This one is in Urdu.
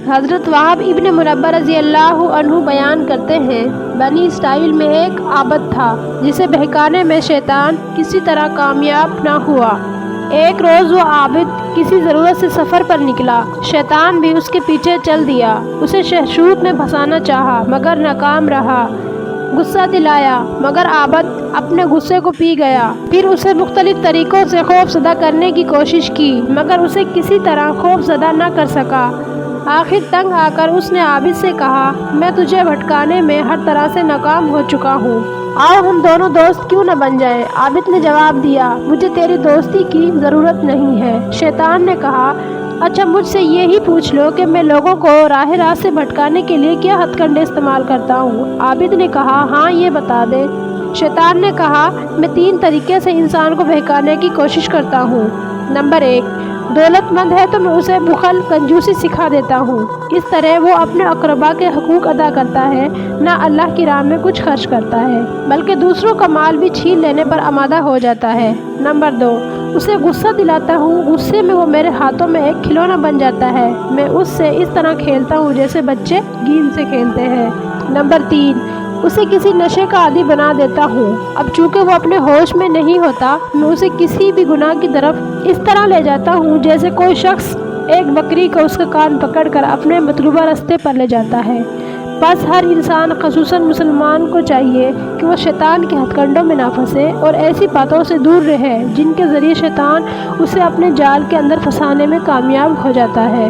حضرت وہب ابن منبہ رضی اللہ عنہ بیان کرتے ہیں، بنی اسرائیل میں ایک عابد تھا جسے بہکانے میں شیطان کسی طرح کامیاب نہ ہوا۔ ایک روز وہ عابد کسی ضرورت سے سفر پر نکلا، شیطان بھی اس کے پیچھے چل دیا، اسے شہشود میں پھنسانا چاہا مگر ناکام رہا۔ غصہ دلایا مگر عابد اپنے غصے کو پی گیا، پھر اسے مختلف طریقوں سے خوف زدہ کرنے کی کوشش کی مگر اسے کسی طرح خوف زدہ نہ کر سکا۔ آخر تنگ آ کر اس نے عابد سے کہا، میں تجھے بھٹکانے میں ہر طرح سے ناکام ہو چکا ہوں، آؤ ہم دونوں دوست کیوں نہ بن جائیں۔ عابد نے جواب دیا، مجھے تیری دوستی کی ضرورت نہیں ہے۔ شیطان نے کہا، اچھا مجھ سے یہی پوچھ لو کہ میں لوگوں کو راہ راست سے بھٹکانے کے لیے کیا ہتھ کنڈے استعمال کرتا ہوں۔ عابد نے کہا، ہاں یہ بتا دے۔ شیطان نے کہا، میں 3 طریقے سے انسان کو بہکانے کی کوشش کرتا ہوں۔ نمبر 1، دولت مند ہے تو میں اسے بخل کنجوسی سکھا دیتا ہوں، اس طرح وہ اپنے اقربا کے حقوق ادا کرتا ہے، نہ اللہ کی راہ میں کچھ خرچ کرتا ہے بلکہ دوسروں کا مال بھی چھین لینے پر آمادہ ہو جاتا ہے۔ نمبر 2، اسے غصہ دلاتا ہوں، غصے میں وہ میرے ہاتھوں میں ایک کھلونا بن جاتا ہے، میں اس سے اس طرح کھیلتا ہوں جیسے بچے گیند سے کھیلتے ہیں۔ نمبر 3، اسے کسی نشے کا عادی بنا دیتا ہوں، اب چونکہ وہ اپنے ہوش میں نہیں ہوتا، میں اسے کسی بھی گناہ کی طرف اس طرح لے جاتا ہوں جیسے کوئی شخص ایک بکری کو اس کا کان پکڑ کر اپنے مطلوبہ راستے پر لے جاتا ہے۔ بس ہر انسان خصوصاً مسلمان کو چاہیے کہ وہ شیطان کے ہتھ کنڈوں میں نہ پھنسے اور ایسی باتوں سے دور رہے جن کے ذریعے شیطان اسے اپنے جال کے اندر پھنسانے میں کامیاب ہو جاتا ہے۔